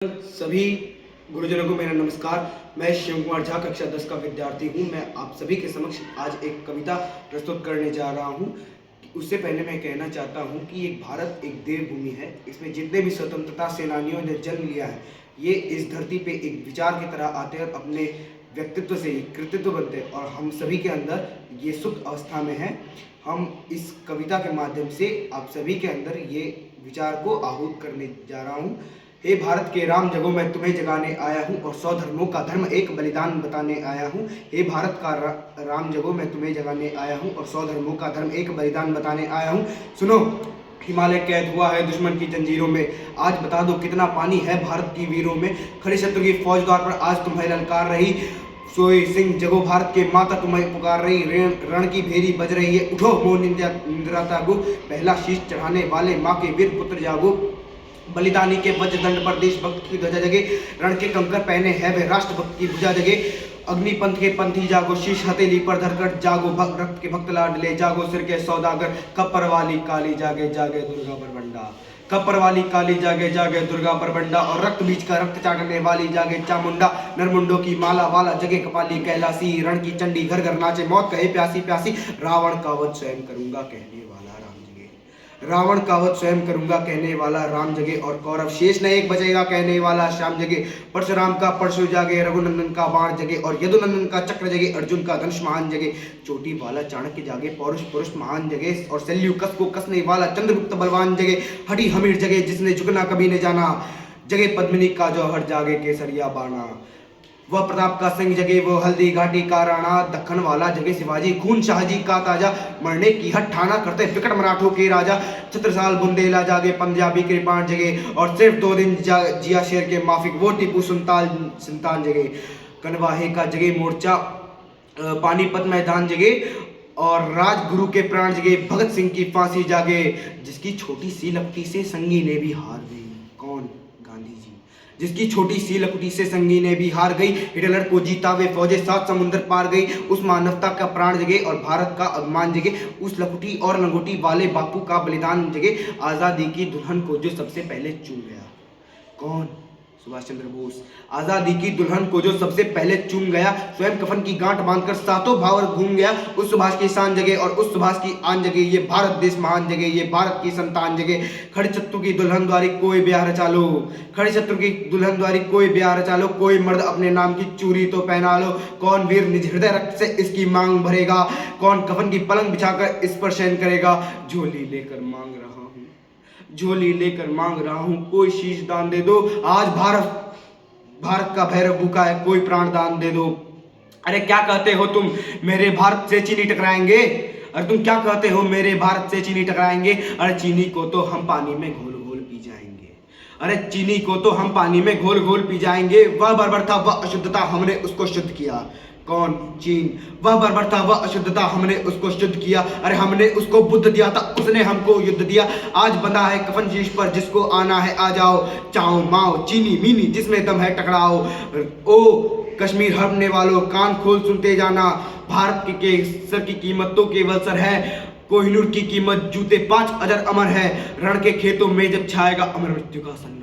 सभी गुरुजनों को मेरा नमस्कार। मैं शिव कुमार झा कक्षा 10 का विद्यार्थी हूं। मैं आप सभी के समक्ष आज एक कविता प्रस्तुत करने जा रहा हूं। उससे पहले मैं कहना चाहता हूं कि एक भारत एक देवभूमि है। इसमें जितने भी स्वतंत्रता सेनानियों ने जन्म लिया है, ये इस धरती पे एक विचार की तरह आते हैं और अपने व्यक्तित्व से ही कृतित्व बनते हैं, और हम सभी के अंदर ये सुप्त अवस्था में है। हम इस कविता के माध्यम से आप सभी के अंदर ये विचार को आहूत करने जा रहा हूँ। हे भारत के राम जगो, मैं तुम्हें जगाने आया हूँ और 100 धर्मों का धर्म एक बलिदान बताने आया हूँ। हे भारत का राम जगो, मैं तुम्हें जगाने आया हूँ और 100 धर्मों का धर्म एक बलिदान बताने आया हूँ। सुनो, हिमालय कैद हुआ है दुश्मन की जंजीरों में, आज बता दो कितना पानी है भारत की वीरों में। खड़े शत्रु की फौज द्वार पर आज तुम्हें ललकार रही, सोए सिंह जगो भारत के माता तुम्हें पुकार रही। रण की भेरी बज रही है, उठो मोह निंद्रा त्यागो, पहला शीश चढ़ाने वाले माँ के वीर पुत्र जागो। बलिदानी के वज्रदंड पर देशभक्त की ध्वजा जगे, रण के कंकर पहने है वे राष्ट्रभक्त की भुजा जगे। अग्निपंथ के पंथी जागो, शीश हथेली पर धरकर जागो, रक्त के भक्त लाडले जागो, सिर के सौदागर। कपर वाली काली जागे जागे दुर्गा बरबंडा, कपर वाली काली जागे जागे दुर्गा बरबंडा। और रक्त बीज का रक्त चाटने वाली जागे चामुंडा, नरमुंडों की माला वाला जगे कपाली कैलासी। रण की चंडी घर घर नाचे, मौत कहे प्यासी प्यासी, रावण का वध स्वयं करूंगा कहने वाला राम जगे, रावण का वध स्वयं करूंगा कहने वाला राम जगे। और कौरव शेष न एक बचेगा कहने वाला श्याम जगे। परशुराम का परशु जागे, रघुनंदन का बाण जगे, और यदुनंदन का चक्र जगे, अर्जुन का धनुष महान जगे। चोटी वाला चाणक्य जागे, पौरुष पुरुष महान जगे, और शल्युकस को कसने वाला चंद्रगुप्त बलवान जगे। हठी हमीर जगे जिसने झुकना कभी न जाना, जगे पद्मिनी का जौहर जागे केसरिया बाणा। वह प्रताप का सिंह जगे, वो हल्दी घाटी का राणा, दक्खन वाला जगे शिवाजी, खून शाहजी का ताजा, मरने की हट ठाना करते विकट मराठों के राजा। छत्रसाल बुंदेला जागे, पंजाबी कृपाण जगे, और सिर्फ 2 दिन जिया शेर के माफिक, वो टीपू सुल्तान जगे। कनवाहे का जगे मोर्चा, पानीपत मैदान जगे, और राजगुरु के प्राण जगे। भगत सिंह की फांसी जागे, जिसकी छोटी सी लपटी से संगी ने भी हार गई। कौन? गांधी जी, जिसकी छोटी सी लपटी से संगी ने भी हार गई। हिटलर को जीता वे फौजें 7 समुंदर पार गई, उस मानवता का प्राण जगे और भारत का अभिमान जगे। उस लपटी और लंगोटी वाले बापू का बलिदान जगे, आज़ादी की दुल्हन को जो सबसे पहले चूम गया। कौन? सुभाष चंद्र बोस। आजादी की दुल्हन को जो सबसे पहले चूम गया, स्वयं कफन की गांठ बांधकर सातों भावर घूम गया। उस सुभाष की शान जगे और उस सुभाष की आन जगे, ये भारत देश महान जगे, ये भारत की संतान जगे। खड़े शत्रु की दुल्हन द्वारी कोई ब्याह रचा लो, खड़े शत्रु की दुल्हन द्वारी कोई ब्याह रचा लो, कोई मर्द अपने नाम की चूड़ी तो पहना लो। कौन वीर निज हृदय रक्त से इसकी मांग भरेगा, कौन कफन की पलंग बिछाकर इस पर शयन करेगा। झोली लेकर मांग रहा हूँ, झोली लेकर मांग रहा हूं, कोई शीश दान दे दो। आज भारत का भैरव भूखा है, कोई प्राण दान दे दो। अरे क्या कहते हो तुम, मेरे भारत से चीनी टकराएंगे? अरे तुम क्या कहते हो, मेरे भारत से चीनी टकराएंगे? अरे चीनी को तो हम पानी में घोल घोल पी जाएंगे, अरे चीनी को तो हम पानी में घोल घोल पी जाएंगे। वह बर्बरता वह अशुद्धता, हमने उसको शुद्ध किया। कौन? चीन। वह बर्बरता वह अशुद्धता, हमने उसको शुद्ध किया। अरे हमने उसको बुद्ध दिया था, उसने हमको युद्ध दिया। आज बंधा है कफन शीश पर, जिसको आना है आ जाओ। चाओ माओ चीनी मीनी, जिसमें दम है टकराओ। ओ कश्मीर हड़पने वालों, कान खोल सुनते जाना, भारत के सर की कीमत तो केवल सर है, कोहिनूर की कीमत जूते 5 अजर अमर है। रण के खेतों में जब छाएगा अमर मृत्यु का सन्नाटा,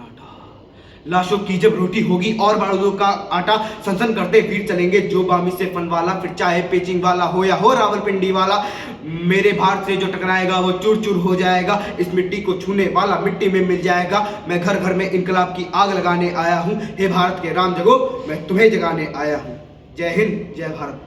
लाशों की जब रोटी होगी और बारूदों का आटा, सनसन करते वीर चलेंगे जो बामी से फन वाला, फिर चाहे पेचिंग वाला हो या हो रावलपिंडी वाला। मेरे भारत से जो टकराएगा वो चूर चूर हो जाएगा, इस मिट्टी को छूने वाला मिट्टी में मिल जाएगा। मैं घर घर में इनकलाब की आग लगाने आया हूँ, हे भारत के राम जगो, मैं तुम्हें जगाने आया हूँ। जय हिंद, जय भारत।